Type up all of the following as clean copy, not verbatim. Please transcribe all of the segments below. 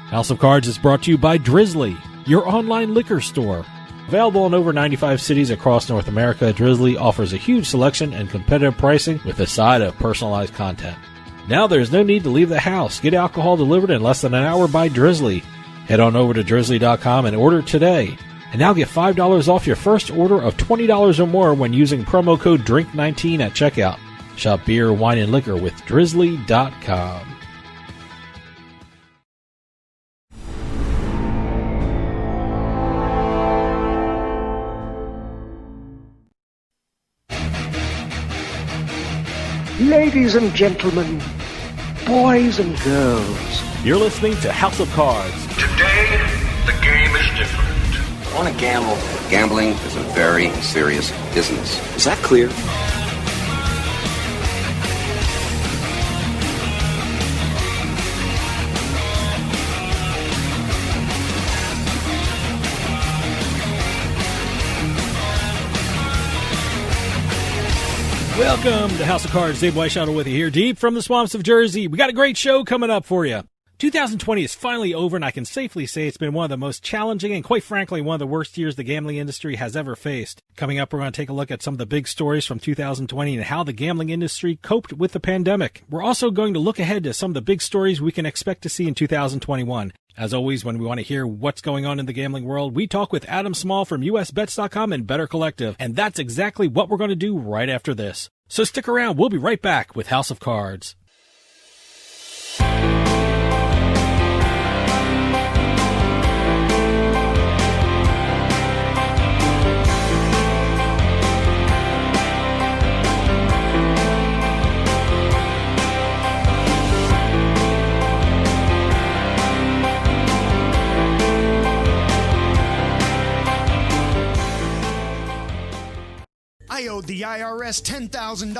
House of Cards is brought to you by Drizzly, your online liquor store. Available in over 95 cities across North America, Drizzly offers a huge selection and competitive pricing with a side of personalized content. Now there's no need to leave the house. Get alcohol delivered in less than an hour by Drizzly. Head on over to drizzly.com and order today. And now get $5 off your first order of $20 or more when using promo code DRINK19 at checkout. Shop beer, wine, and liquor with drizzly.com. Ladies and gentlemen, boys and girls, You're listening to House of Cards. Today, the game is different. I want to gamble. Gambling is a very serious business. Is that clear? Welcome to House of Cards. Dave Weishaupt with you here, deep from the swamps of Jersey. We got a great show coming up for you. 2020 is finally over, and I can safely say it's been one of the most challenging and, quite frankly, one of the worst years the gambling industry has ever faced. Coming up, we're going to take a look at some of the big stories from 2020 and how the gambling industry coped with the pandemic. We're also going to look ahead to some of the big stories we can expect to see in 2021. As always, when we want to hear what's going on in the gambling world, we talk with Adam Small from USBets.com and Better Collective, and that's exactly what we're going to do right after this. So stick around. We'll be right back with House of Cards. I owed the IRS $10,000.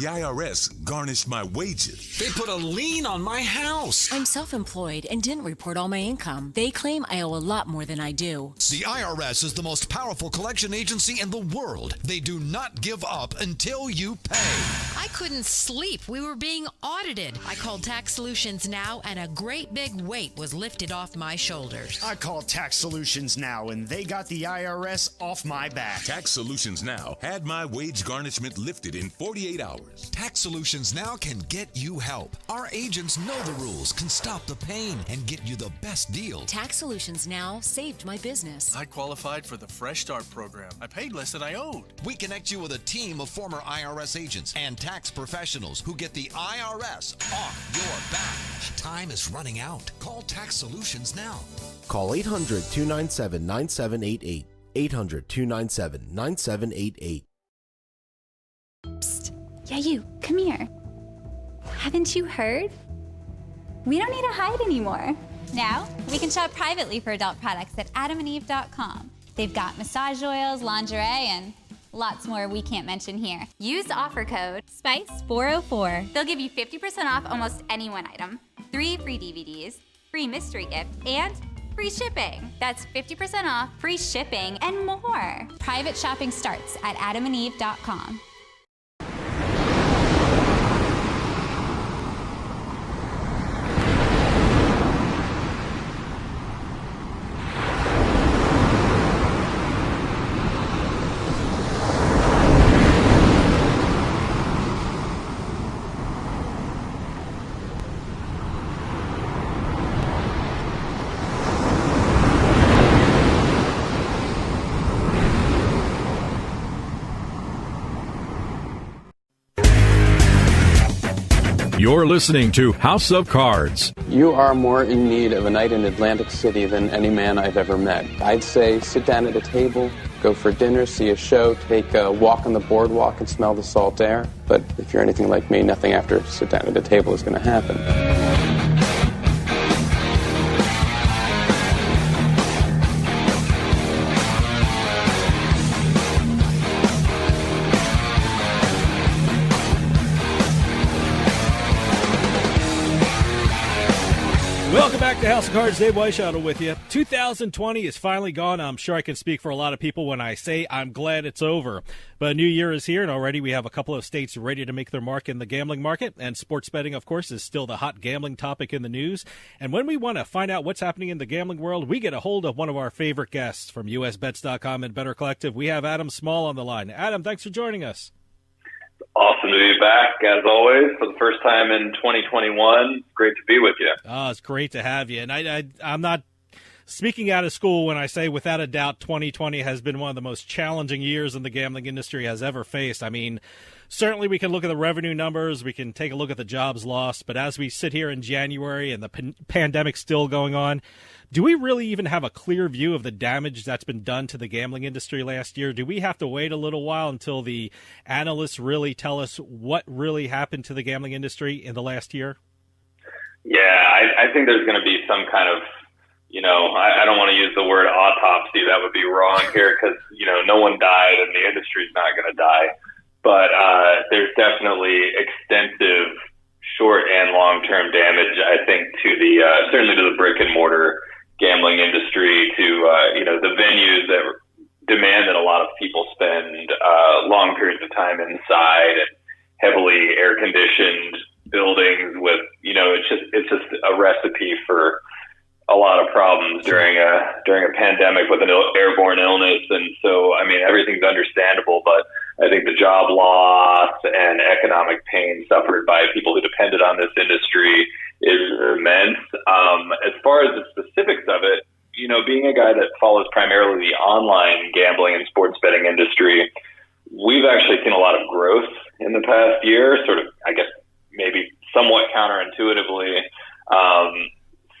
The IRS garnished my wages. They put a lien on my house. I'm self-employed and didn't report all my income. They claim I owe a lot more than I do. The IRS is the most powerful collection agency in the world. They do not give up until you pay. I couldn't sleep. We were being audited. I called Tax Solutions Now, and a great big weight was lifted off my shoulders. I called Tax Solutions Now, and they got the IRS off my back. Tax Solutions Now had my wage garnishment lifted in 48 hours. Tax Solutions Now can get you help. Our agents know the rules, can stop the pain, and get you the best deal. Tax Solutions Now saved my business. I qualified for the Fresh Start program. I paid less than I owed. We connect you with a team of former IRS agents and tax professionals who get the IRS off your back. Time is running out. Call Tax Solutions now. Call 800-297-9788. 800-297-9788. Psst. Yeah, you. Come here. Haven't you heard? We don't need to hide anymore. Now, we can shop privately for adult products at adamandeve.com. They've got massage oils, lingerie, and lots more we can't mention here. Use offer code SPICE404. They'll give you 50% off almost any one item, 3 free DVDs, free mystery gift, and free shipping. That's 50% off, free shipping, and more. Private shopping starts at adamandeve.com. You're listening to House of Cards. You are more in need of a night in Atlantic City than any man I've ever met. I'd say sit down at a table, go for dinner, see a show, take a walk on the boardwalk and smell the salt air. But if you're anything like me, nothing after sit down at a table is going to happen. Welcome back to House of Cards. Dave Weishaupt with you. 2020 is finally gone. I'm sure I can speak for a lot of people when I say I'm glad it's over. But a new year is here, and already we have a couple of states ready to make their mark in the gambling market. And sports betting, of course, is still the hot gambling topic in the news. And when we want to find out what's happening in the gambling world, we get a hold of one of our favorite guests from USBets.com and Better Collective. We have Adam Small on the line. Adam, thanks for joining us. Awesome to be back, as always, for the first time in 2021. Great to be with you. Oh, it's great to have you. And I'm not speaking out of school when I say, without a doubt, 2020 has been one of the most challenging years in the gambling industry has ever faced. I mean, certainly we can look at the revenue numbers, we can take a look at the jobs lost, but as we sit here in January and the pandemic's still going on, do we really even have a clear view of the damage that's been done to the gambling industry last year? Do we have to wait a little while until the analysts really tell us what really happened to the gambling industry in the last year? Yeah, I think there's going to be some kind of, I don't want to use the word autopsy. That would be wrong here because, no one died and the industry's not going to die. But there's definitely extensive short and long-term damage, I think, to certainly to the brick and mortar gambling industry, to the venues that demand that a lot of people spend long periods of time inside and heavily air-conditioned buildings with, it's just a recipe for a lot of problems during a pandemic with an airborne illness. And so, I mean, everything's understandable, but I think the job loss and economic pain suffered by people who depended on this industry is immense. As far as the specifics of it, being a guy that follows primarily the online gambling and sports betting industry, we've actually seen a lot of growth in the past year, sort of, I guess, maybe somewhat counterintuitively.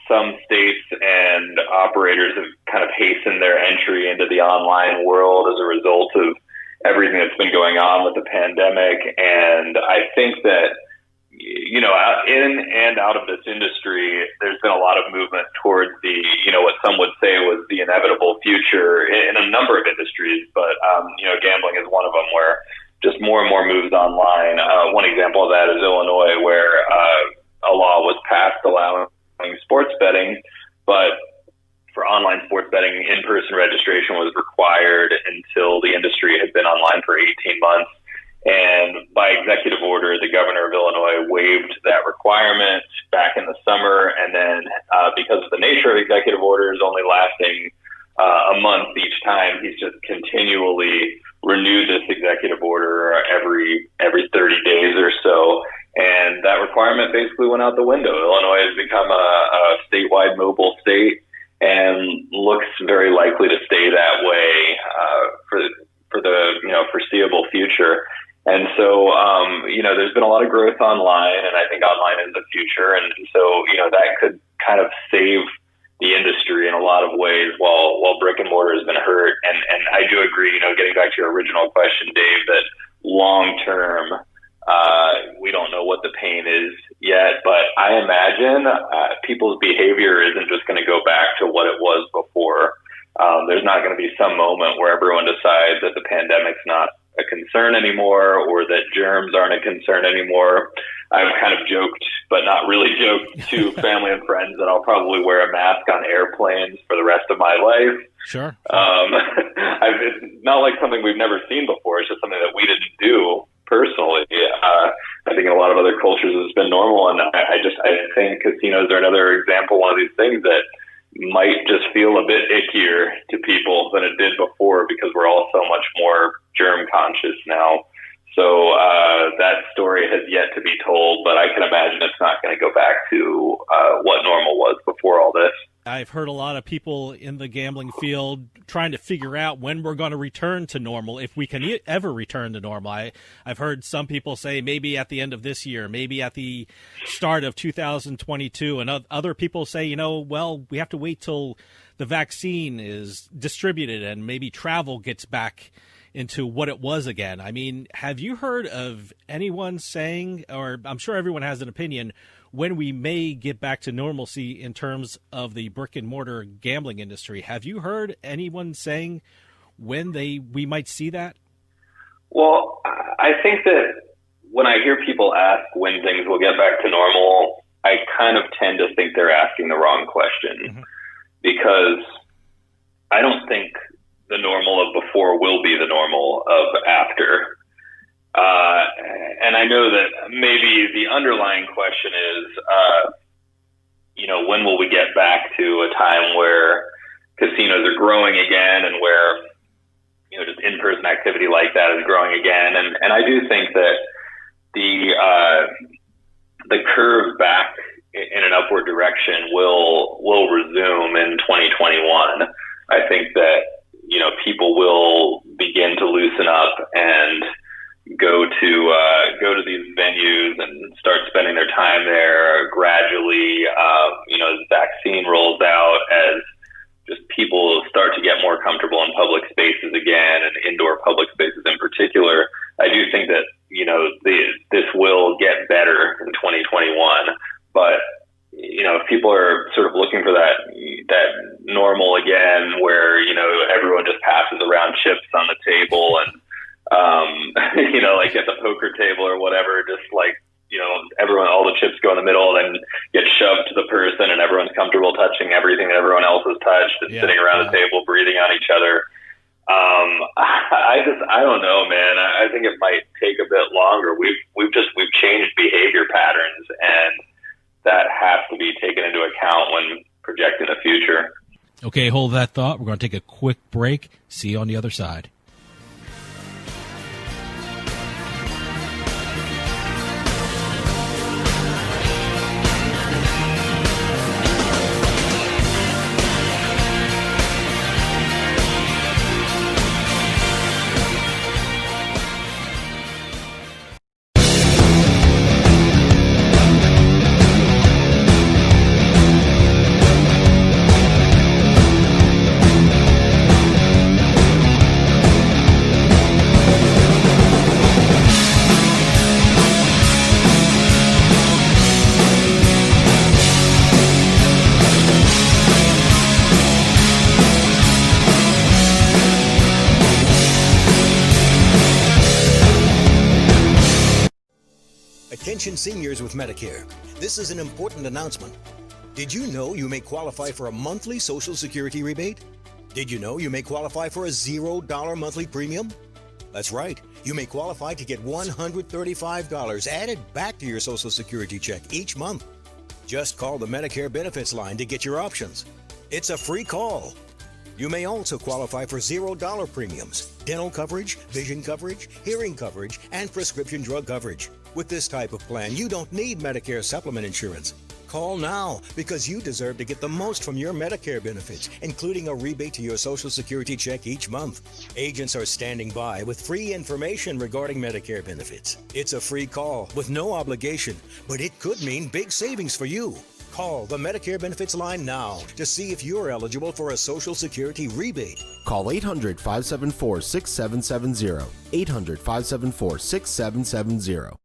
Some states and operators have kind of hastened their entry into the online world as a result of everything that's been going on with the pandemic. And I think that, in and out of this industry, there's been a lot of movement towards the, what some would say was the inevitable future in a number of industries. But, gambling is one of them where just more and more moves online. One example of that is Illinois, where a law was passed allowing sports betting, but for online sports betting, in-person registration was required until the industry had been online for 18 months. And by executive order, the governor of Illinois waived that requirement back in the summer. And then because of the nature of executive orders only lasting a month each time, he's just continually renewed this executive order every 30 days or so. And that requirement basically went out the window. Illinois has become a statewide mobile state and looks very likely to stay that way for the foreseeable future. And so, there's been a lot of growth online, and I think online is the future. And so, that could kind of save the industry in a lot of ways while brick and mortar has been hurt. And I do agree, getting back to your original question, Dave, that long term, we don't know what the pain is yet, but I imagine people's behavior isn't just going to go back to what it was before. There's not going to be some moment where everyone decides that the pandemic's not a concern anymore or that germs aren't a concern anymore. I've kind of joked, but not really joked, to family and friends that I'll probably wear a mask on airplanes for the rest of my life. Sure. It's not like something we've never seen before. It's just something that we didn't do personally. I think in a lot of other cultures it's been normal, and I think casinos are another example, one of these things that might just feel a bit ickier to people than it did before because we're all so much more germ conscious now. So that story has yet to be told, but I can imagine it's not going to go back to what normal was before all this. I've heard a lot of people in the gambling field trying to figure out when we're going to return to normal, if we can ever return to normal. I've heard some people say maybe at the end of this year, maybe at the start of 2022, and other people say, we have to wait till the vaccine is distributed and maybe travel gets back into what it was again. I mean, have you heard of anyone saying, or I'm sure everyone has an opinion, when we may get back to normalcy in terms of the brick and mortar gambling industry? Have you heard anyone saying when we might see that? Well, I think that when I hear people ask when things will get back to normal, I kind of tend to think they're asking the wrong question, because I don't think the normal of before will be the normal of after. And I know that maybe the underlying question is, when will we get back to a time where casinos are growing again, and where, just in-person activity like that is growing again. And I do think that the curve back in an upward direction will resume in 2021. I think that, people will begin to loosen up and go to these venues and start spending their time there gradually, as vaccine rolls out, as just people start to get more comfortable in public spaces again, and indoor public spaces in particular. I do think that, this will get better in 2021, but if people are sort of looking for that normal again, where, everyone just passes around chips on the table and, like at the poker table or whatever, just like, everyone, all the chips go in the middle and then get shoved to the person, and everyone's comfortable touching everything that everyone else has touched, and sitting around the table, breathing on each other. I don't know, man. I think it might take a bit longer. We've changed behavior patterns, and that has to be taken into account when projecting the future. Okay, hold that thought. We're going to take a quick break. See you on the other side. Attention seniors with Medicare. This is an important announcement. Did you know you may qualify for a monthly Social Security rebate? Did you know you may qualify for a $0 monthly premium? That's right. You may qualify to get $135 added back to your Social Security check each month. Just call the Medicare benefits line to get your options. It's a free call. You may also qualify for $0 premiums, dental coverage, vision coverage, hearing coverage, and prescription drug coverage. With this type of plan, you don't need Medicare supplement insurance. Call now, because you deserve to get the most from your Medicare benefits, including a rebate to your Social Security check each month. Agents are standing by with free information regarding Medicare benefits. It's a free call with no obligation, but it could mean big savings for you. Call the Medicare benefits line now to see if you're eligible for a Social Security rebate. Call 800-574-6770. 800-574-6770.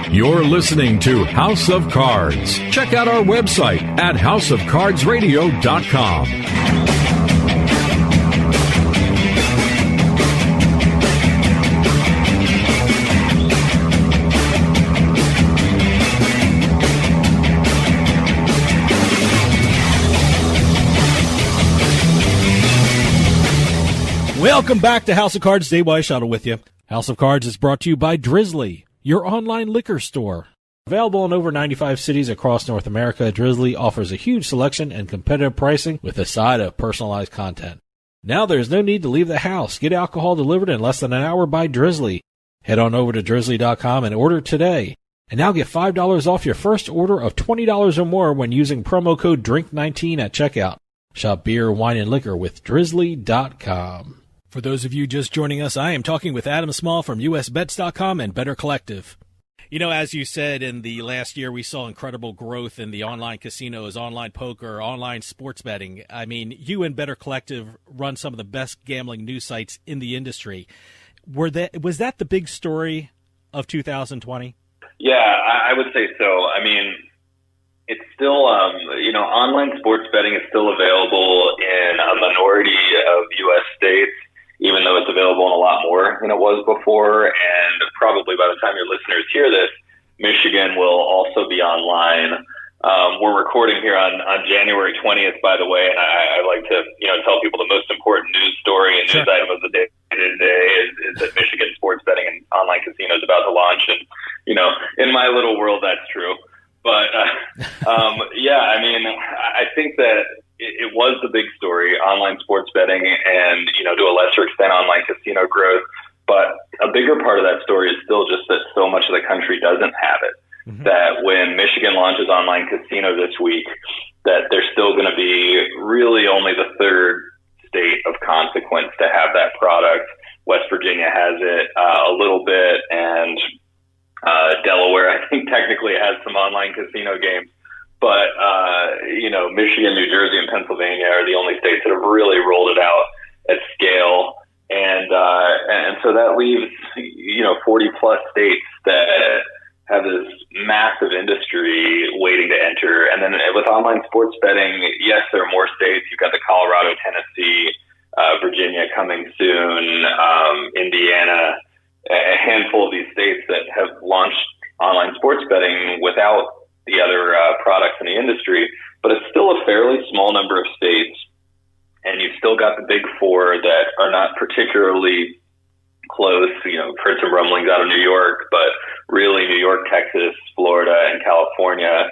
You're listening to House of Cards. Check out our website at houseofcardsradio.com. Welcome back to House of Cards. Dave Weishottle with you. House of Cards is brought to you by Drizzly, your online liquor store. Available in over 95 cities across North America, Drizzly offers a huge selection and competitive pricing with a side of personalized content. Now there's no need to leave the house. Get alcohol delivered in less than an hour by Drizzly. Head on over to drizzly.com and order today. And now get $5 off your first order of $20 or more when using promo code DRINK19 at checkout. Shop beer, wine, and liquor with drizzly.com. For those of you just joining us, I am talking with Adam Small from USBets.com and Better Collective. You know, as you said, in the last year, we saw incredible growth in the online casinos, online poker, online sports betting. I mean, you and Better Collective run some of the best gambling news sites in the industry. Was that the big story of 2020? Yeah, I would say so. I mean, it's still, online sports betting is still available in a minority of U.S. states, even though it's available in a lot more than it was before. And probably by the time your listeners hear this, Michigan will also be online. We're recording here on January 20th, by the way, and I like to tell people the most important news story and news item of the day today is that Michigan sports betting and online casino is about to launch, and in my little world that's true. But I think that it was the big story, online sports betting, and to a lesser extent online casino growth. But a bigger part of that story is still just that so much of the country doesn't have it. Mm-hmm. That when Michigan launches online casino this week, that there's still going to be really only the third state of consequence to have that product. West Virginia has it a little bit, and Delaware, I think, technically has some online casino games. But, Michigan, New Jersey, and Pennsylvania are the only states that have really rolled it out at scale. And so that leaves, 40 plus states that have this massive industry waiting to enter. And then with online sports betting, yes, there are more states. You've got the Colorado, Tennessee, Virginia coming soon, Indiana, a handful of these states that have launched online sports betting without the other products in the industry. But it's still a fairly small number of states. And you've still got the big four that are not particularly close. Heard some rumblings out of New York, but really New York, Texas, Florida, and California,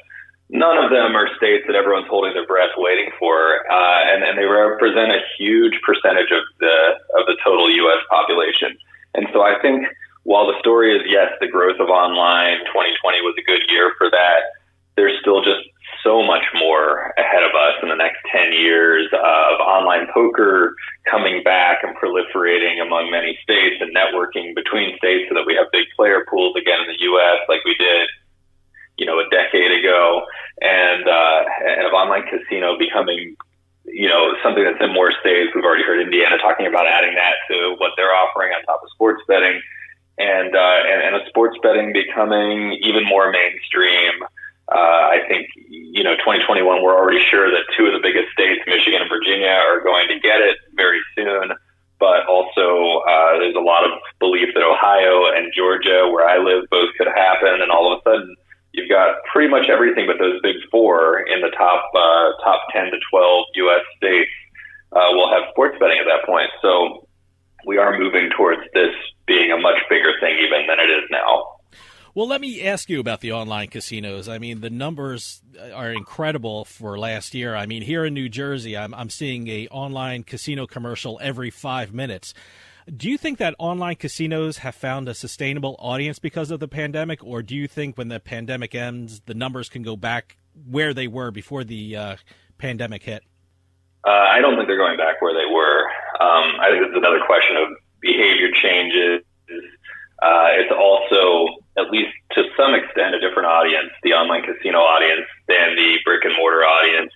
none of them are states that everyone's holding their breath waiting for. And they represent a huge percentage of the total U.S. population. And so I think while the story is, yes, the growth of online, 2020 was a good year for that, there's still just so much more ahead of us in the next 10 years of online poker coming back and proliferating among many states and networking between states so that we have big player pools again in the U.S. like we did, a decade ago, and of online casino becoming, something that's in more states. We've already heard Indiana talking about adding that to what they're offering on top of sports betting, and a sports betting becoming even more mainstream. I think, 2021, we're already sure that two of the biggest states, Michigan and Virginia, are going to get it very soon. But also, there's a lot of belief that Ohio and Georgia, where I live, both could happen. And all of a sudden, you've got pretty much everything but those big four in the top 10 to 12 U.S. states will have sports betting at that point. So we are moving towards this being a much bigger thing even than it is now. Well, let me ask you about the online casinos. I mean, the numbers are incredible for last year. I mean, here in New Jersey, I'm seeing a online casino commercial every 5 minutes. Do you think that online casinos have found a sustainable audience because of the pandemic, or do you think when the pandemic ends, the numbers can go back where they were before the pandemic hit? I don't think they're going back where they were. I think it's another question of behavior changes. It's also, at least to some extent, a different audience, the online casino audience, than the brick and mortar audience.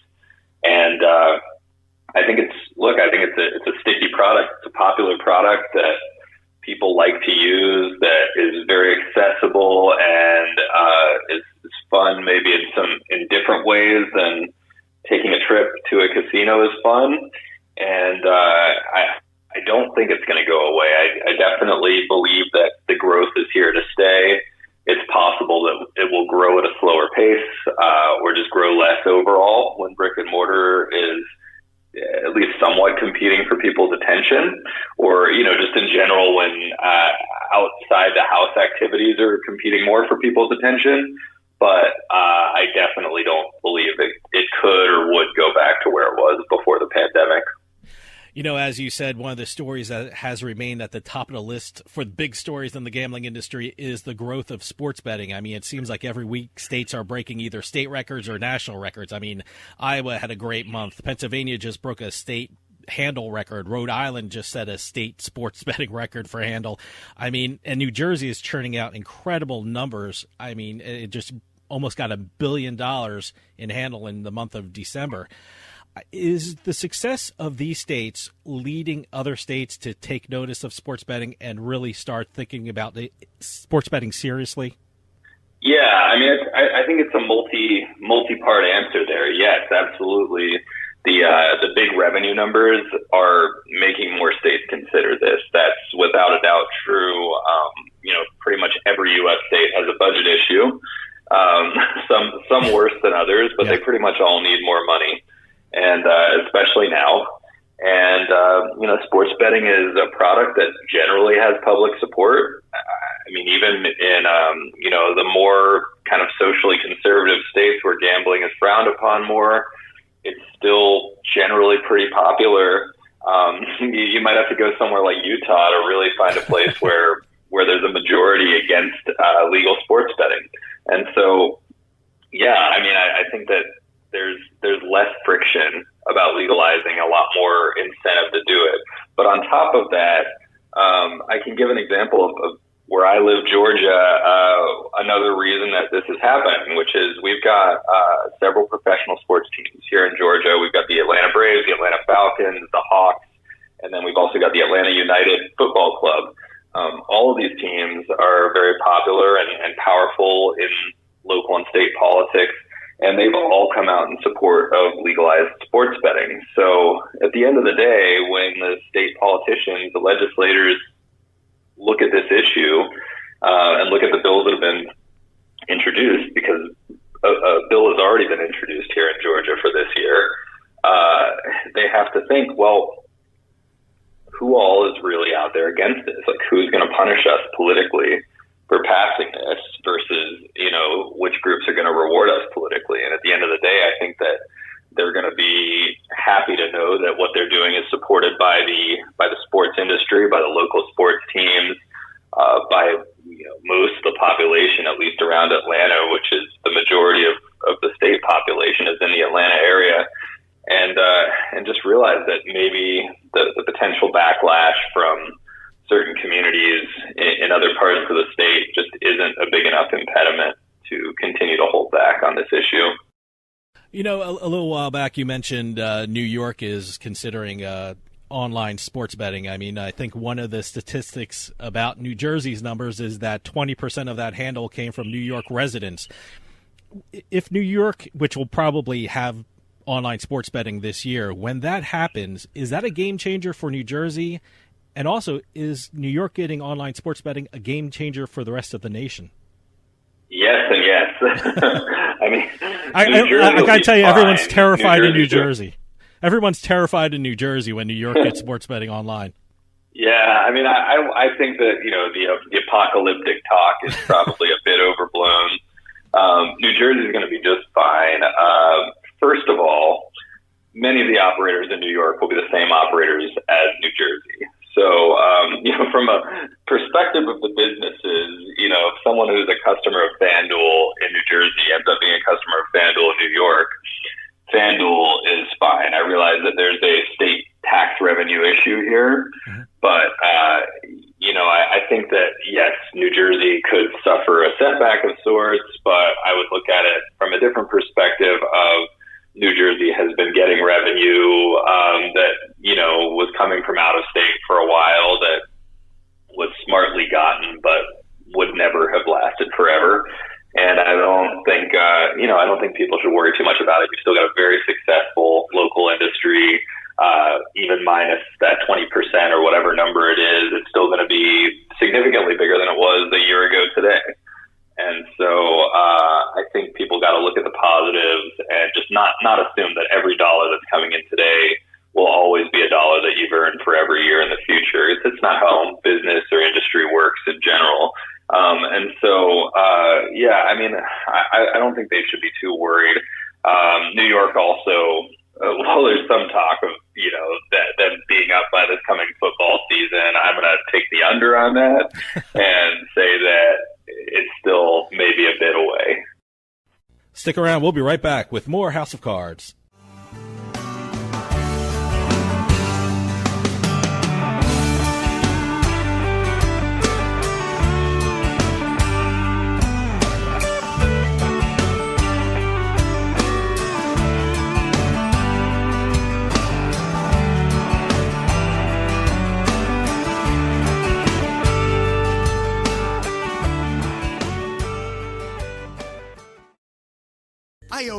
And I think it's a sticky product. It's a popular product that people like to use, that is very accessible and is fun, maybe in different ways than taking a trip to a casino is fun. And I don't think it's going to go away. I definitely believe that the growth is here to stay. It's possible that it will grow at a slower pace or just grow less overall when brick and mortar is at least somewhat competing for people's attention, or, just in general when outside the house activities are competing more for people's attention. But I definitely don't believe it could or would go back to where it was before the pandemic. As you said, one of the stories that has remained at the top of the list for the big stories in the gambling industry is the growth of sports betting. I mean, it seems like every week states are breaking either state records or national records. I mean, Iowa had a great month. Pennsylvania just broke a state handle record. Rhode Island just set a state sports betting record for handle. I mean, and New Jersey is churning out incredible numbers. I mean, it just almost got $1 billion in handle in the month of December. Is the success of these states leading other states to take notice of sports betting and really start thinking about sports betting seriously? Yeah, I mean, I think it's a multi-part answer there. Yes, absolutely. The big revenue numbers are making more states consider this. That's without a doubt true. pretty much every U.S. state has a budget issue. Some worse than others, but they pretty much all need more money, and especially now. And sports betting is a product that generally has public support. I mean, even in the more kind of socially conservative states where gambling is frowned upon more, it's still generally pretty popular. You might have to go somewhere like Utah to really find a place where there's a majority against legal sports betting. And so, I think that there's less friction about legalizing, a lot more incentive to do it. But on top of that, I can give an example of where I live, Georgia. Another reason that this is happening, which is we've got several professional sports teams here in Georgia. We've got the Atlanta Braves, the Atlanta Falcons, the Hawks, and then we've also got the Atlanta United Football Club. All of these teams are very popular and powerful in local and state politics, and they've all come out in support of legalized sports betting. So at the end of the day, when the state politicians, the legislators look at this issue and look at the bills that have been introduced, because a bill has already been introduced here in Georgia for this year, they have to think, well, who all is really out there against this? Like, who's going to punish us politically for passing this versus, which groups are going to reward us politically? And at the end of the day, I think that they're going to be happy to know that what they're doing is supported by the sports industry, by the local sports teams, by most of the population, at least around Atlanta, which is the majority of the state population is in the Atlanta area. And just realize that maybe the potential backlash from certain communities in other parts of the state just isn't a big enough impediment to continue to hold back on this issue. A little while back you mentioned New York is considering online sports betting. I mean, I think one of the statistics about New Jersey's numbers is that 20% of that handle came from New York residents. If New York, which will probably have online sports betting this year, when that happens, is that a game changer for New Jersey? And also, is New York getting online sports betting a game changer for the rest of the nation? Yes and yes. I mean, I got to tell you, everyone's terrified in New Jersey. Everyone's terrified in New Jersey when New York gets sports betting online. Yeah, I mean, I think that, the apocalyptic talk is probably a bit overblown. New Jersey is going to be just fine. First of all, many of the operators in New York will be the same operators as New Jersey. So, from a perspective of the businesses, if someone who's a customer of FanDuel in New Jersey ends up being a customer of FanDuel in New York, FanDuel is fine. I realize that there's a state tax revenue issue here, but, I think that, yes, New Jersey could suffer a setback of sorts, but I would look at it from a different perspective of New Jersey has been getting revenue that, was coming from out of state for a while that was smartly gotten, but would never have lasted forever. And I don't think, I don't think people should worry too much about it. You've still got a very successful local industry, even minus that 20% or whatever number it is. It's still going to be significantly bigger than it was a year ago today. And so I think people got to look at the positives and just not assume that every dollar that's coming in today will always be a dollar that you've earned for every year in the future. It's not how business or industry works in general. And so, I don't think they should be too worried. New York also, well, there's some talk of, that them being up by this coming football season. I'm going to take the under on that and say that it's still maybe a bit away. Stick around. We'll be right back with more House of Cards.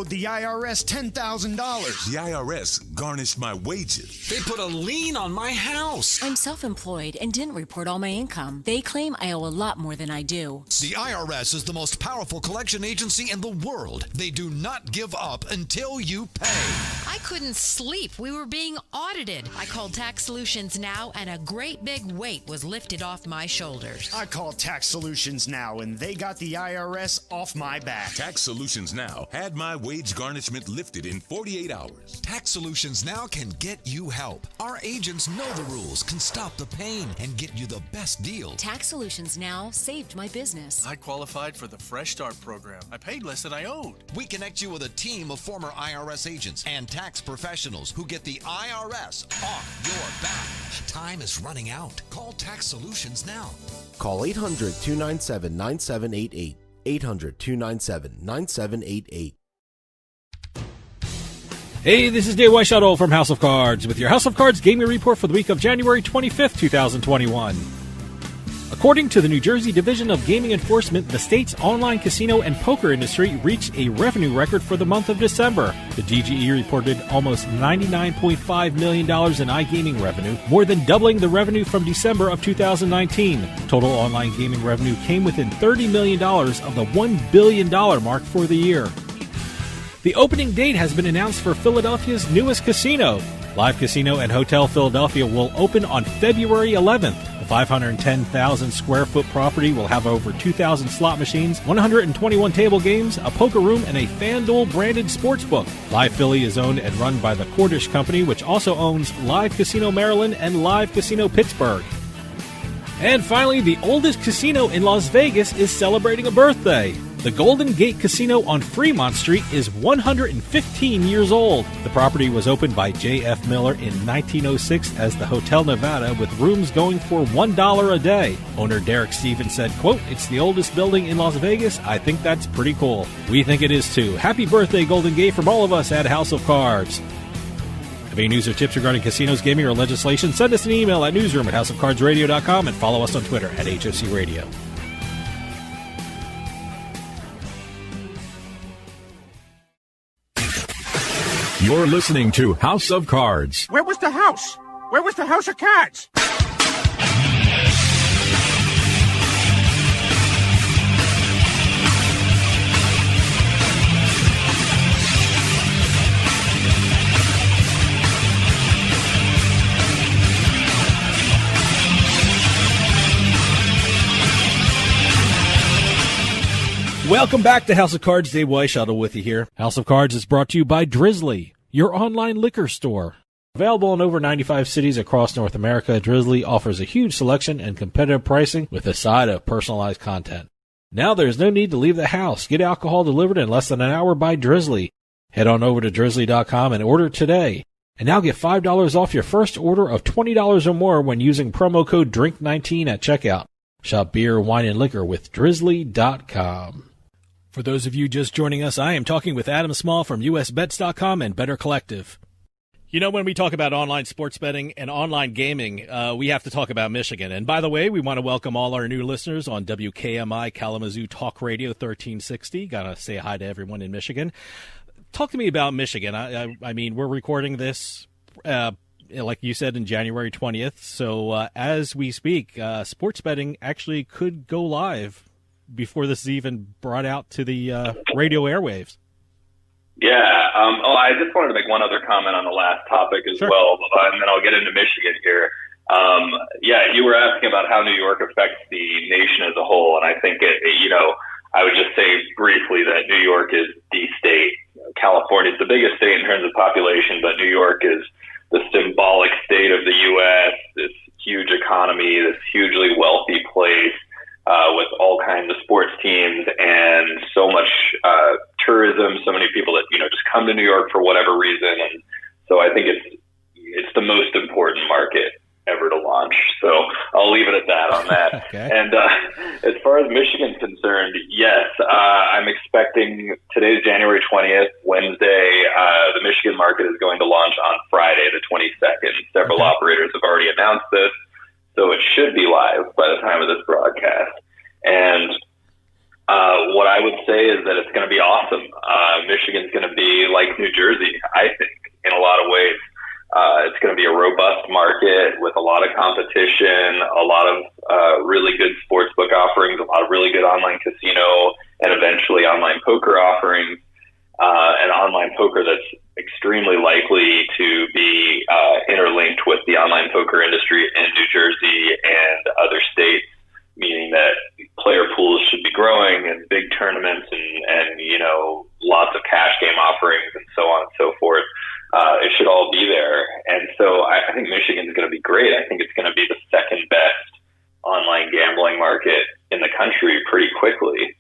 owed the IRS $10,000. The IRS garnished my wages. They put a lien on my house. I'm self-employed and didn't report all my income. They claim I owe a lot more than I do. The IRS is the most powerful collection agency in the world. They do not give up until you pay. I couldn't sleep. We were being audited. I called Tax Solutions Now, and a great big weight was lifted off my shoulders. I called Tax Solutions Now, and they got the IRS off my back. Tax Solutions Now had my wage garnishment lifted in 48 hours. Tax Solutions Now can get you help. Our agents know the rules, can stop the pain, and get you the best deal. Tax Solutions Now saved my business. I qualified for the Fresh Start program. I paid less than I owed. We connect you with a team of former IRS agents and tax professionals who get the IRS off your back. Time is running out. Call Tax Solutions now. Call 800-297-9788. 800-297-9788. Hey, this is Dave Weishuttle from House of Cards with your House of Cards gaming report for the week of January 25th, 2021. According to the New Jersey Division of Gaming Enforcement, the state's online casino and poker industry reached a revenue record for the month of December. The DGE reported almost $99.5 million in iGaming revenue, more than doubling the revenue from December of 2019. Total online gaming revenue came within $30 million of the $1 billion mark for the year. The opening date has been announced for Philadelphia's newest casino. Live Casino and Hotel Philadelphia will open on February 11th. The 510,000 square foot property will have over 2,000 slot machines, 121 table games, a poker room, and a FanDuel branded sportsbook. Live Philly is owned and run by the Cordish Company, which also owns Live Casino Maryland and Live Casino Pittsburgh. And finally, the oldest casino in Las Vegas is celebrating a birthday. The Golden Gate Casino on Fremont Street is 115 years old. The property was opened by J.F. Miller in 1906 as the Hotel Nevada, with rooms going for $1 a day. Owner Derek Stevens said, quote, "It's the oldest building in Las Vegas. I think that's pretty cool." We think it is too. Happy birthday, Golden Gate, from all of us at House of Cards. Have any news or tips regarding casinos, gaming, or legislation? Send us an email at newsroom@houseofcardsradio.com and follow us on Twitter at HOC Radio. You're listening to House of Cards. Where was the house? Where was the House of Cards? Welcome back to House of Cards. Dave Weishuttle with you here. House of Cards is brought to you by Drizzly, your online liquor store. Available in over 95 cities across North America, Drizzly offers a huge selection and competitive pricing with a side of personalized content. Now there's no need to leave the house. Get alcohol delivered in less than an hour by Drizzly. Head on over to drizzly.com and order today. And now get $5 off your first order of $20 or more when using promo code DRINK19 at checkout. Shop beer, wine, and liquor with drizzly.com. For those of you just joining us, I am talking with Adam Small from USBets.com and Better Collective. You know, when we talk about online sports betting and online gaming, we have to talk about Michigan. And by the way, we want to welcome all our new listeners on WKMI Kalamazoo Talk Radio 1360. Got to say hi to everyone in Michigan. Talk to me about Michigan. I mean, we're recording this, like you said, in January 20th. So as we speak, sports betting actually could go live before this is even brought out to the radio airwaves. Yeah. I just wanted to make one other comment on the last topic as well, and then I'll get into Michigan here. You were asking about how New York affects the nation as a whole, and I think I would just say briefly that New York is the state. California is the biggest state in terms of population, but New York is the symbolic state of the U.S., this huge economy, this hugely wealthy place. With all kinds of sports teams and so much tourism, so many people that just come to New York for whatever reason, and so I think it's the most important market ever to launch. So I'll leave it at that on that. Okay. And as far as Michigan's concerned, yes, I'm expecting today's January 20th, Wednesday. The Michigan market is going to launch on Friday, the 22nd. Several operators have already announced this. So it should be live by the time of this broadcast. And What I would say is that it's going to be awesome. Michigan's going to be like New Jersey, I think, in a lot of ways. It's going to be a robust market with a lot of competition, a lot of really good sportsbook offerings, a lot of really good online casino, and eventually online poker offerings, and online poker that's extremely likely to be interlinked with the online poker industry in New Jersey and other states, meaning that player pools should be growing and big tournaments and lots of cash game offerings and so on and so forth. It should all be there. And so I think Michigan's going to be great. I think it's going to be the second best online gambling market in the country pretty quickly.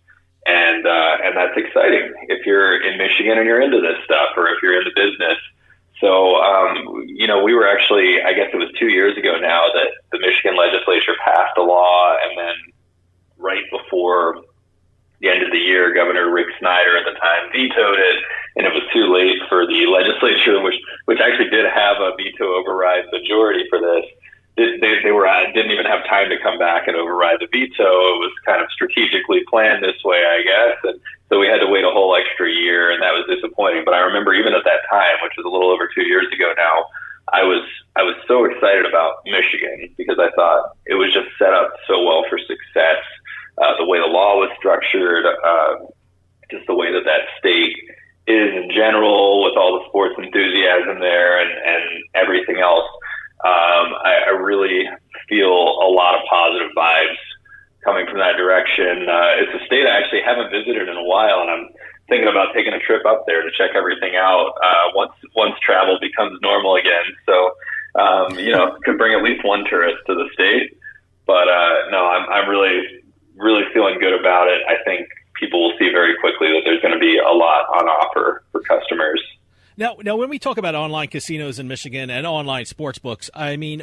And that's exciting if you're in Michigan and you're into this stuff, or if you're in the business. So, we were actually, I guess it was 2 years ago now, that the Michigan legislature passed a law, and then right before the end of the year, Governor Rick Snyder at the time vetoed it, and it was too late for the legislature, which actually did have a veto override majority for this. They didn't even have time to come back and override the veto. It was kind of strategically planned this way, I guess, and so we had to wait a whole extra year, and that was disappointing. But I remember even at that time, which was a little over 2 years ago now, I was so excited about Michigan because I thought it was just set up so well for success. The way the law was structured, just the way that state is in general, with all the sports enthusiasm there and everything else. I really feel a lot of positive vibes coming from that direction. It's a state I actually haven't visited in a while, and I'm thinking about taking a trip up there to check everything out once travel becomes normal again. So, could bring at least one tourist to the state. But no, I'm really feeling good about it. I think people will see very quickly that there's going to be a lot on offer for customers. Now, when we talk about online casinos in Michigan and online sports books, I mean,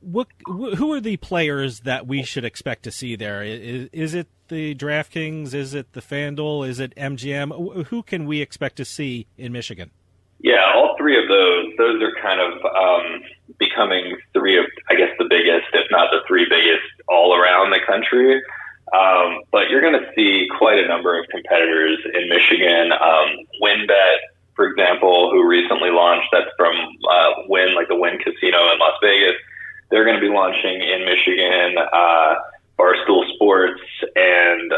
who are the players that we should expect to see there? Is it the DraftKings? Is it the FanDuel? Is it MGM? Who can we expect to see in Michigan? Yeah, all three of those are kind of becoming three of, I guess, the biggest, if not the three biggest, all around the country. But you're going to see quite a number of competitors in Michigan. WynnBET, for example, who recently launched, that's from Wynn, like the Wynn Casino in Las Vegas. They're going to be launching in Michigan. Barstool Sports and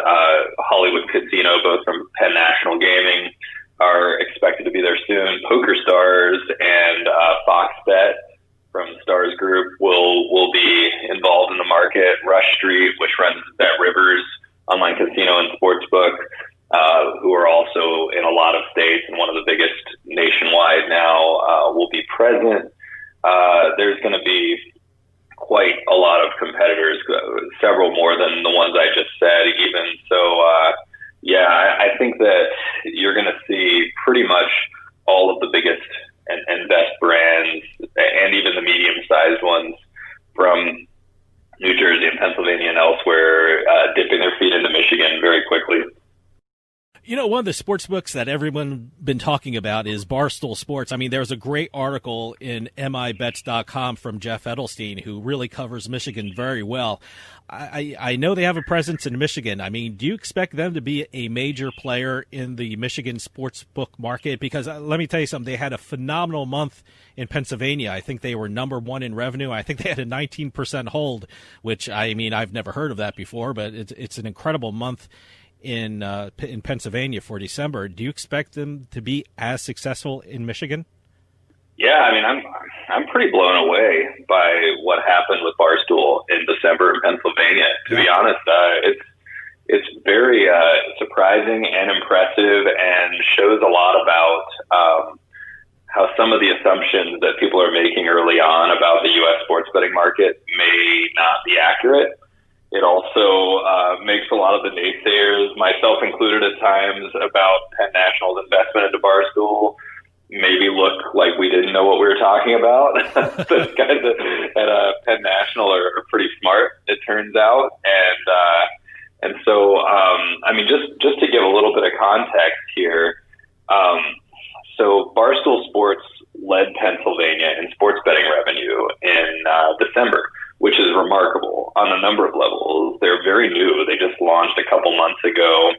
Hollywood Casino, both from Penn National Gaming, are expected to be there soon. Poker Stars and Fox Bet from Stars Group will be involved in the market. Rush Street, which runs Bet Rivers online casino and sportsbook, who are also in a lot of states and one of the biggest nationwide now, will be present. There's going to be quite a lot of competitors, several more than the ones I just said even. So, I think that you're going to see pretty much all of the biggest and best brands, and even the medium-sized ones from New Jersey and Pennsylvania and elsewhere, dipping their feet into Michigan very quickly. One of the sports books that everyone's been talking about is Barstool Sports. I mean, there's a great article in MIBets.com from Jeff Edelstein, who really covers Michigan very well. I know they have a presence in Michigan. I mean, do you expect them to be a major player in the Michigan sports book market? Because let me tell you something, they had a phenomenal month in Pennsylvania. I think they were number one in revenue. I think they had a 19% hold, which, I mean, I've never heard of that before, but it's an incredible month in Pennsylvania for December. Do you expect them to be as successful in Michigan? Yeah, I mean, I'm pretty blown away by what happened with Barstool in December in Pennsylvania. To be honest, it's very surprising and impressive, and shows a lot about how some of the assumptions that people are making early on about the U.S. sports betting market may not be accurate. It also makes a lot of the naysayers, myself included at times, about Penn National's investment into Barstool maybe look like we didn't know what we were talking about. Those guys at Penn National are pretty smart, it turns out. And so, I mean, just to give a little bit of context here, so Barstool Sports led Pennsylvania in sports betting revenue in December, which is remarkable on a number of levels. They're very new. They just launched a couple months ago.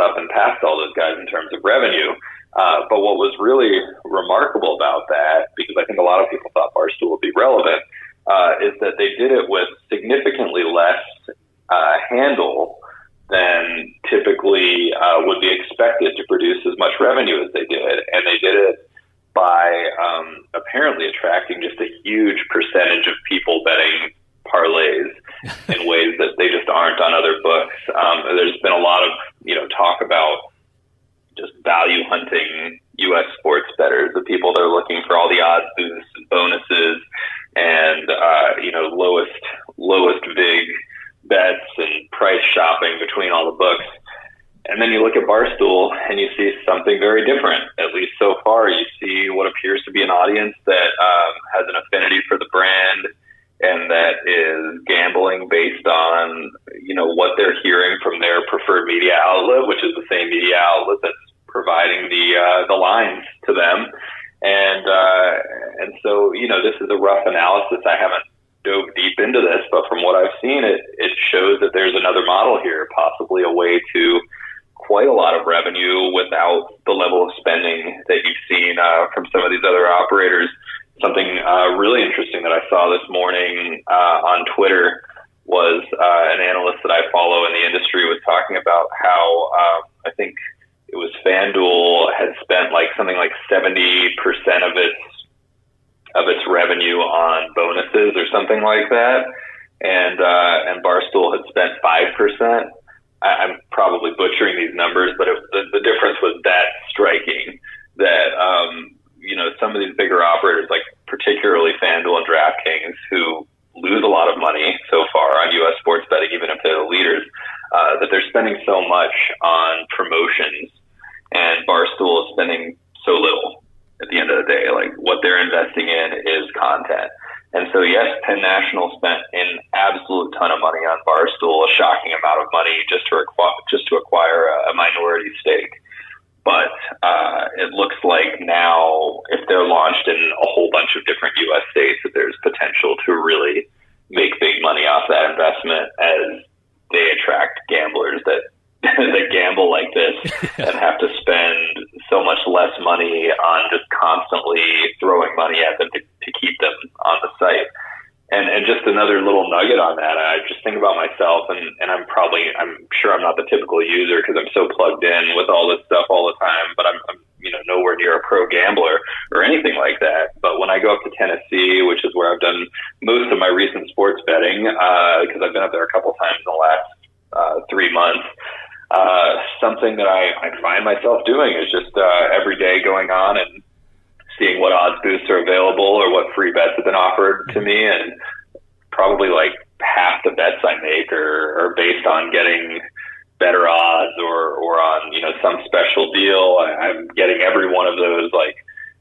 up and passed all those guys in terms of revenue. But what was really remarkable about that, because I think a lot of people thought Barstool would be relevant, is that they did it with significantly less handle than typically would be expected to produce as much revenue as they did. And they did it by apparently attracting just a huge percentage of people betting parlays in ways that they just aren't on other books. There's been a lot of, talk about just value hunting U.S. sports bettors, the people that are looking for all the odds boosts and bonuses and, lowest big bets and price shopping between all the books. And then you look at Barstool and you see something very different. At least so far, you see what appears to be an audience that has an affinity for the brand and that is gambling based on, what they're hearing from their preferred media outlet, which is the same media outlet that's providing the lines to them. And so, this is a rough analysis. I haven't dove deep into this, but from what I've seen, it shows that there's another model here, possibly a way to quite a lot of revenue without the level of spending that you've seen from some of these other operators. Something really interesting that I saw this morning on Twitter was an analyst that I follow in the industry was talking about how I think it was FanDuel had spent something like 70% of its revenue on bonuses or something like that, and Barstool had spent 5%. I'm probably butchering these numbers, but the difference was that striking that some of these bigger operators, like particularly FanDuel and DraftKings, who lose a lot of money so far on U.S. sports betting, even if they're the leaders, that they're spending so much on promotions, and Barstool is spending so little at the end of the day. Like, what they're investing in is content. And so, yes, Penn National spent an absolute ton of money on Barstool, a shocking amount of money just to acquire a minority stake. But it looks like now, if they're launched in a whole bunch of different U.S. states, that there's potential to really make big money off that investment as they attract gamblers that gamble like this and have to spend so much less money on just constantly throwing money at them to keep them on the site. And just another little nugget on that, I just think about myself, and I'm sure I'm not the typical user because I'm so plugged in with all this stuff all the time, but I'm nowhere near a pro gambler or anything like that. But when I go up to Tennessee, which is where I've done most of my recent sports betting, because I've been up there a couple times in the last 3 months, something that I find myself doing is just every day going on and seeing what odds boosts are available or what free bets have been offered to me, and probably like half the bets I make are based on getting better odds or on some special deal. I'm getting every one of those, like,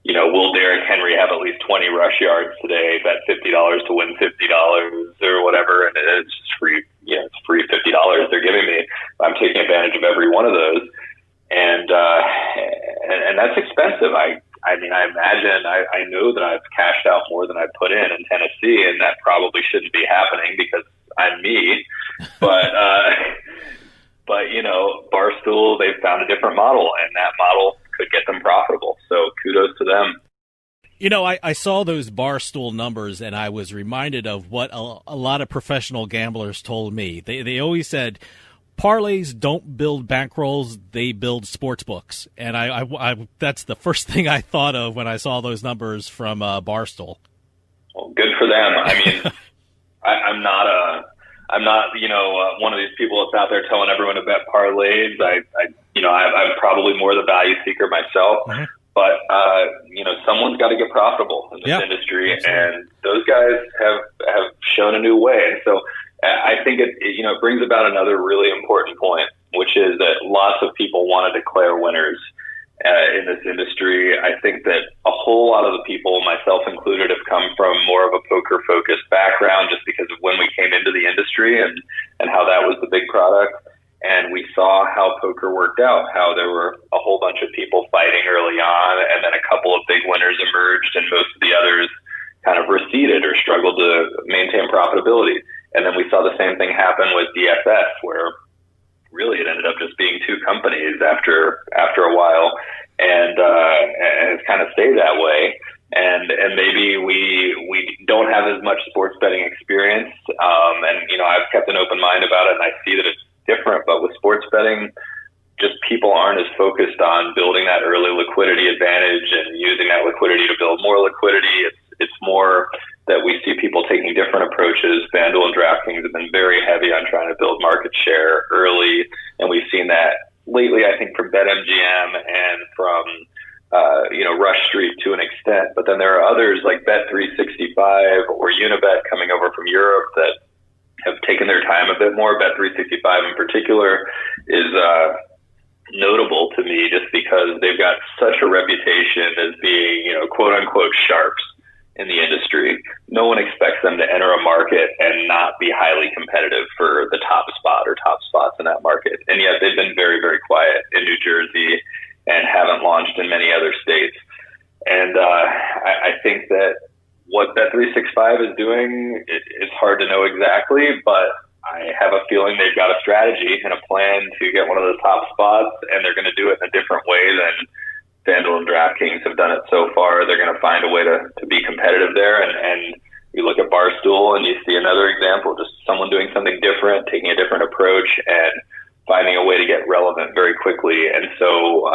will Derrick Henry have at least 20 rush yards today? Bet $50 to win $50 or whatever, and it's just free. It's free $50 they're giving me. I'm taking advantage of every one of those, and that's expensive. I imagine I know that I've cashed out more than I put in Tennessee, and that probably shouldn't be happening because I'm me. But Barstool, they've found a different model, and that model could get them profitable. So kudos to them. I saw those Barstool numbers, and I was reminded of what a lot of professional gamblers told me. They always said, parlays don't build bankrolls, they build sports books. And I that's the first thing I thought of when I saw those numbers from Barstool. Well, good for them. I mean, I'm not one of these people that's out there telling everyone to bet parlays. I'm probably more the value seeker myself. Mm-hmm. But, someone's got to get profitable in this industry, absolutely. And those guys have shown a new way. And so I think it brings about another really important point, which is that lots of people want to declare winners in this industry. I think that a whole lot of the people, myself included, have come from more of a poker-focused background just because of when we came into the industry and how that was the big product. And we saw how poker worked out, how there were a whole bunch of people fighting early on, and then a couple of big winners emerged, and most of the others kind of receded or struggled to maintain profitability. And then we saw the same thing happen with DFS, where really it ended up just being two companies after a while, and it's kind of stayed that way. And maybe we don't have as much sports betting experience. And, you know, I've kept an open mind about it, and I see that it's different. But with sports betting, just people aren't as focused on building that early liquidity advantage and using that liquidity to build more liquidity. It's more that we see people taking different approaches. FanDuel and DraftKings have been very heavy on trying to build market share early, and we've seen that lately, I think, from BetMGM and from Rush Street to an extent. But then there are others like Bet365 or Unibet coming over from Europe that have taken their time a bit more. Bet365 in particular is notable to me just because they've got such a reputation as being, quote unquote, sharps in the industry. No one expects them to enter a market and not be highly competitive for the top spot or top spots in that market. And yet they've been very, very quiet in New Jersey and haven't launched in many other states. And I think that what Bet365 is doing, it's hard to know exactly, but I have a feeling they've got a strategy and a plan to get one of those top spots, and they're going to do it in a different way than FanDuel and DraftKings have done it so far. They're going to find a way to be competitive there. And you look at Barstool and you see another example, just someone doing something different, taking a different approach and finding a way to get relevant very quickly. And so,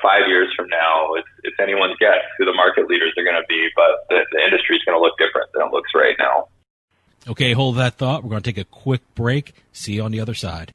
5 years from now, it's anyone's guess who the market leaders are going to be, but the industry is going to look different than it looks right now. Okay, hold that thought. We're going to take a quick break. See you on the other side.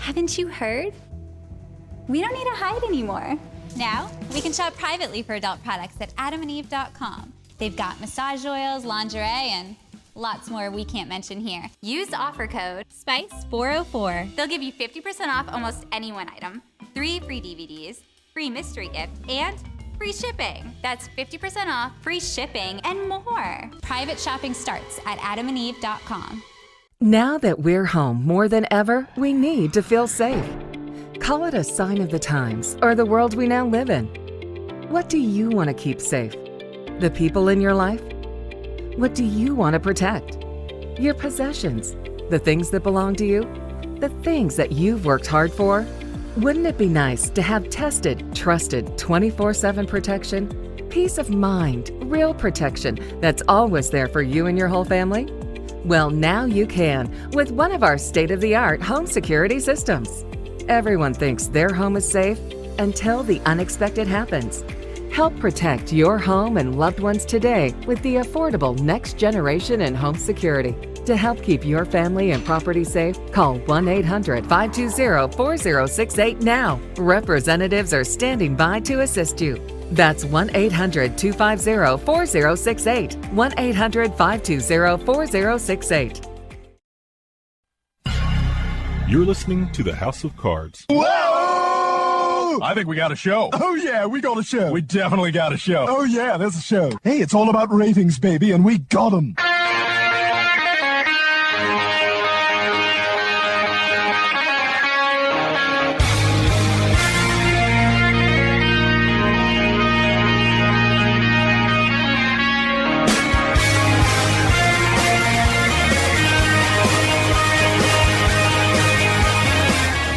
Haven't you heard? We don't need to hide anymore. Now, we can shop privately for adult products at adamandeve.com. They've got massage oils, lingerie, and lots more we can't mention here. Use offer code SPICE404. They'll give you 50% off almost any one item, 3 free DVDs, free mystery gift, and free shipping. That's 50% off, free shipping, and more. Private shopping starts at adamandeve.com. Now that we're home more than ever, we need to feel safe. Call it a sign of the times or the world we now live in. What do you want to keep safe? The people in your life? What do you want to protect? Your possessions, the things that belong to you, the things that you've worked hard for. Wouldn't it be nice to have tested, trusted 24/7 protection? Peace of mind, real protection that's always there for you and your whole family? Well, now you can with one of our state-of-the-art home security systems. Everyone thinks their home is safe until the unexpected happens. Help protect your home and loved ones today with the affordable next generation in home security. To help keep your family and property safe, call 1-800-520-4068 now. Representatives are standing by to assist you. That's 1-800-250-4068. 1-800-520-4068. You're listening to the House of Cards. Whoa! I think we got a show. Oh, yeah, we got a show. We definitely got a show. Oh, yeah, there's a show. Hey, it's all about ratings, baby, and we got them.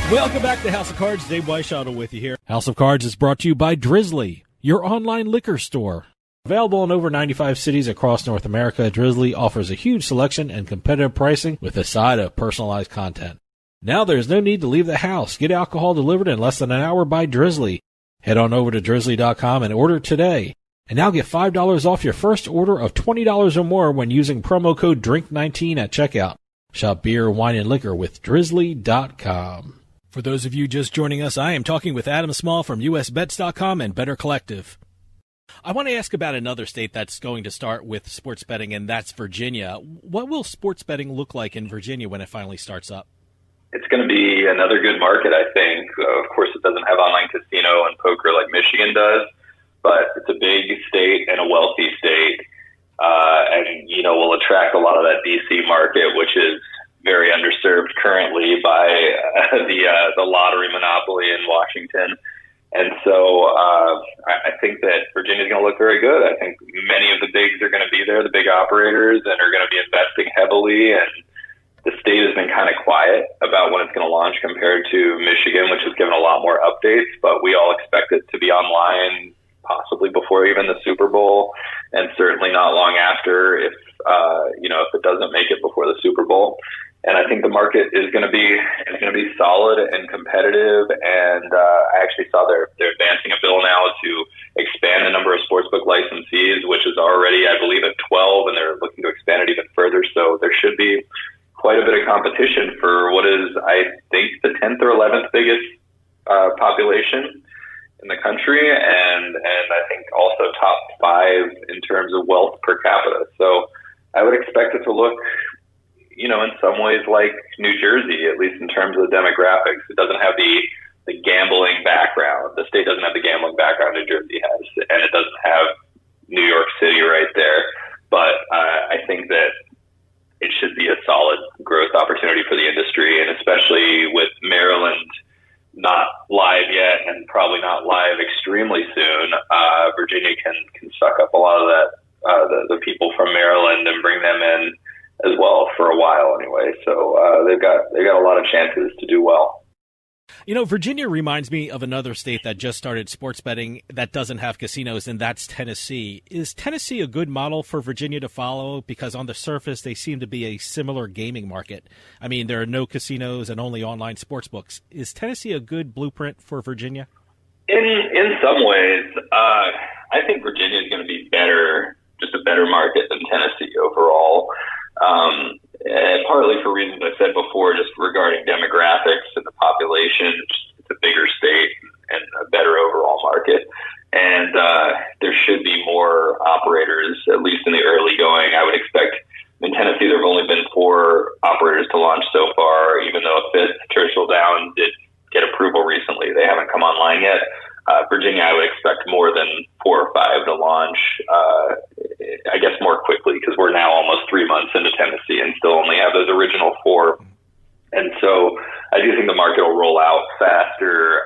Welcome back to House of Cards. Dave Weishaupt with you here. House of Cards is brought to you by Drizzly, your online liquor store. Available in over 95 cities across North America, Drizzly offers a huge selection and competitive pricing with a side of personalized content. Now there's no need to leave the house. Get alcohol delivered in less than an hour by Drizzly. Head on over to drizzly.com and order today. And now get $5 off your first order of $20 or more when using promo code DRINK19 at checkout. Shop beer, wine, and liquor with Drizzly.com. For those of you just joining us, I am talking with Adam Small from USBets.com and Better Collective. I want to ask about another state that's going to start with sports betting, and that's Virginia. What will sports betting look like in Virginia when it finally starts up? It's going to be another good market, I think. Of course, it doesn't have online casino and poker like Michigan does, but it's a big state and a wealthy state, and, will attract a lot of that DC market, which is very underserved currently by the lottery monopoly in Washington. And so I think that Virginia's going to look very good. I think many of the bigs are going to be there, the big operators, and are going to be investing heavily. And the state has been kind of quiet about when it's going to launch compared to Michigan, which has given a lot more updates. But we all expect it to be online possibly before even the Super Bowl, and certainly not long after if it doesn't make it before the Super Bowl. And I think the market is going to be solid and competitive. And I actually saw they're advancing a bill now to expand the number of sportsbook licensees, which is already, I believe, at 12, and they're looking to expand it even further. So there should be quite a bit of competition for what is, I think, the 10th or 11th biggest population in the country, and I think also top 5 in terms of wealth per capita. So I would expect it to look, in some ways like New Jersey, at least in terms of the demographics. It doesn't have the gambling background. The state doesn't have the gambling background New Jersey has, and it doesn't have New York City right there. But I think that it should be a solid growth opportunity for the industry, and especially with Maryland not live yet and probably not live extremely soon, Virginia can suck up a lot of that, the people from Maryland, and bring them in as well for a while anyway. So they've got a lot of chances to do well. Virginia reminds me of another state that just started sports betting that doesn't have casinos, and that's Tennessee. Is Tennessee a good model for Virginia to follow? Because on the surface, they seem to be a similar gaming market. I mean, there are no casinos and only online sports books. Is Tennessee a good blueprint for Virginia? In some ways, I think Virginia is going to be just a better market than Tennessee overall. And partly for reasons I said before, just regarding demographics and the population. It's a bigger state and a better overall market. And there should be more operators, at least in the early going. I would expect in Tennessee there have only been 4 operators to launch so far, even though a 5th, Churchill Downs, did get approval recently. They haven't come online yet. Virginia, I would expect more than 4 or 5 to launch, I guess more quickly, because we're now almost 3 months into Tennessee and still only have those original 4. And so I do think the market will roll out faster.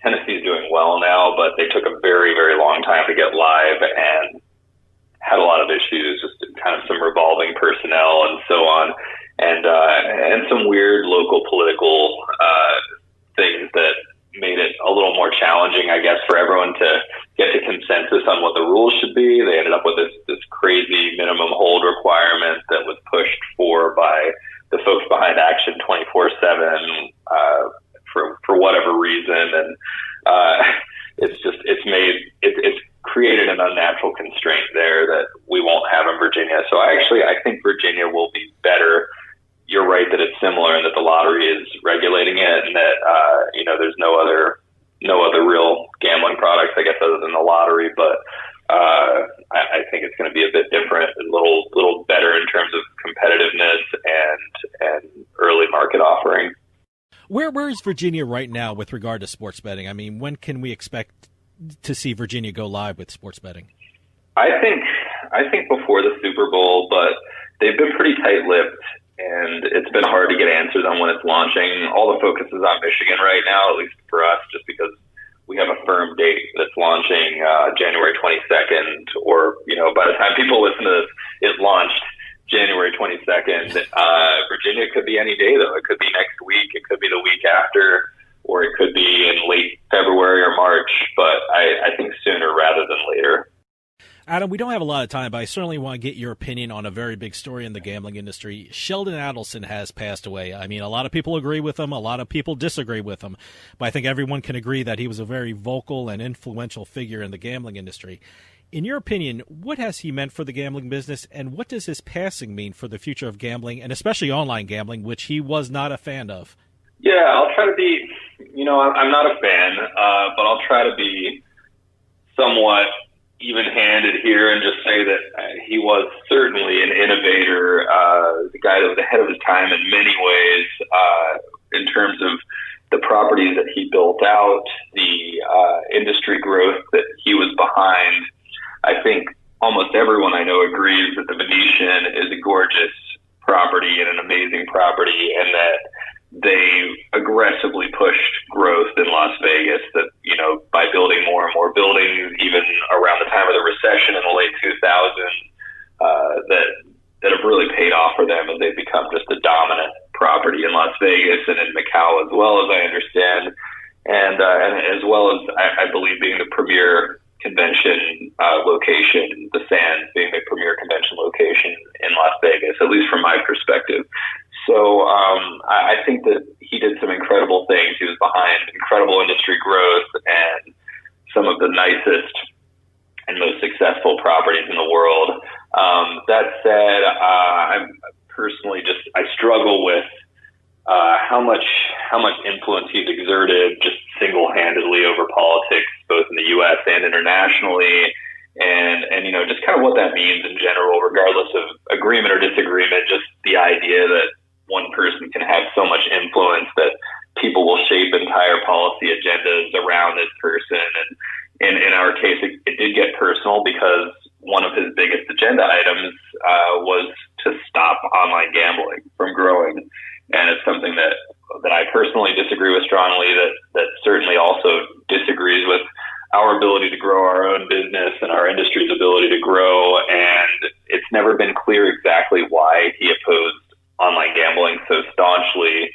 Tennessee's doing well now, but they took a very, very long time to get live and had a lot of issues, just kind of some revolving personnel and so on, and some weird local political things that made it a little more challenging, I guess, for everyone to get to consensus on what the rules should be. They ended up with this crazy minimum hold requirement that was pushed for by the folks behind Action 24/7 for whatever reason, and it's created an unnatural constraint there that we won't have in Virginia. So I think Virginia will be better. You're right that it's similar and that the lottery is regulating it, and that there's no other real gambling products, I guess, other than the lottery. But I think it's going to be a bit different and a little better in terms of competitiveness and early market offering. Where is Virginia right now with regard to sports betting? I mean, when can we expect to see Virginia go live with sports betting? I think before the Super Bowl, but they've been pretty tight-lipped, and it's been hard to get answers on when it's launching. All the focus is on Michigan right now, at least for us, just because we have a firm date that's launching January 22nd, or, by the time people listen to this, it launched January 22nd. Virginia could be any day, though. It could be next week. It could be the week after, or it could be in late February or March, but I think sooner rather than later. Adam, we don't have a lot of time, but I certainly want to get your opinion on a very big story in the gambling industry. Sheldon Adelson has passed away. I mean, a lot of people agree with him, a lot of people disagree with him, but I think everyone can agree that he was a very vocal and influential figure in the gambling industry. In your opinion, what has he meant for the gambling business, and what does his passing mean for the future of gambling, and especially online gambling, which he was not a fan of? Yeah, I'll try to be, I'm not a fan, but I'll try to be somewhat even-handed here and just say that he was certainly an innovator, the guy that was ahead of his time in many ways, in terms of the properties that he built out, the industry growth that he was behind. I think almost everyone I know agrees that the Venetian is a gorgeous property and an amazing property, and that they aggressively pushed growth in Las Vegas, that, by building more and more buildings, even around the time of the recession in the late 2000s, that have really paid off for them, and they've become just a dominant property in Las Vegas and in Macau, as well as I understand, and as well as I believe being the premier convention location, the Sands being the premier convention location in Las Vegas, at least from my perspective. So I think that he did some incredible things. He was behind incredible industry growth and some of the nicest and most successful properties in the world. That said, I'm personally I struggle with how much influence he's exerted just single-handedly over politics, both in the U.S. and internationally, and just kind of what that means in general, regardless of agreement or disagreement. Just the idea that one person can have so much influence that people will shape entire policy agendas around this person. And in our case, it did get personal because one of his biggest agenda items was to stop online gambling from growing. And it's something that I personally disagree with strongly, that certainly also disagrees with our ability to grow our own business and our industry's ability to grow. And it's never been clear exactly why he opposed online gambling so staunchly,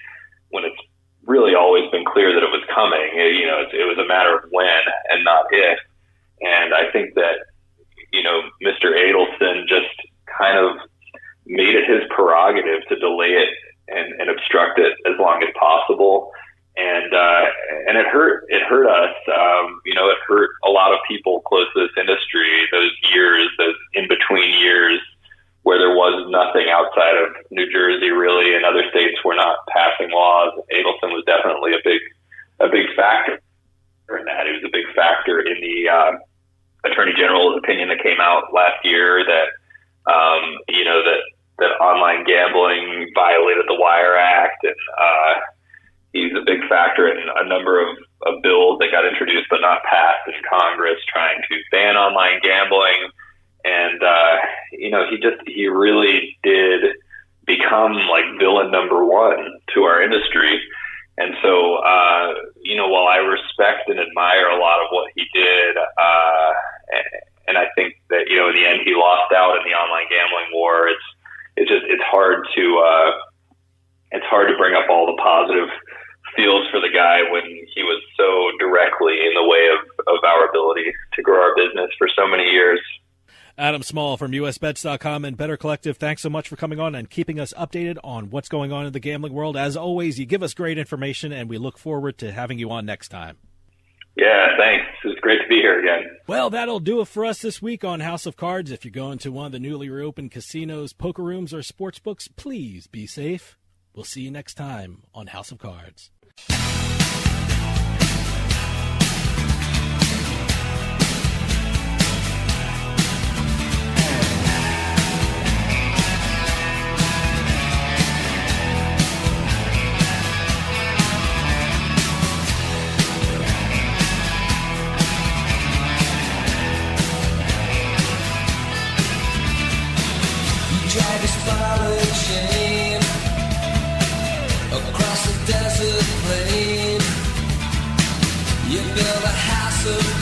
when it's really always been clear that it was coming. It was a matter of when and not if. And I think that, Mr. Adelson just kind of made it his prerogative to delay it and obstruct it as long as possible. And it hurt us. It hurt a lot of people close to this industry, those in-between years where there was nothing outside of New Jersey, really, and other states were not passing laws. Adelson was definitely a big factor in that. He was a big factor in the Attorney General's opinion that came out last year that that online gambling violated the Wire Act, and he's a big factor in a number of bills that got introduced but not passed in Congress trying to ban online gambling. And, he really did become like villain number one to our industry. And so, while I respect and admire a lot of what he did, and I think that, in the end he lost out in the online gambling war, it's hard to bring up all the positive feels for the guy when he was so directly in the way of our ability to grow our business for so many years. Adam Small from USBets.com and Better Collective, thanks so much for coming on and keeping us updated on what's going on in the gambling world. As always, you give us great information, and we look forward to having you on next time. Yeah, thanks. It's great to be here again. Well, that'll do it for us this week on House of Cards. If you're going to one of the newly reopened casinos, poker rooms, or sports books, please be safe. We'll see you next time on House of Cards. Drag a spiral chain across the desert plain. You build a house of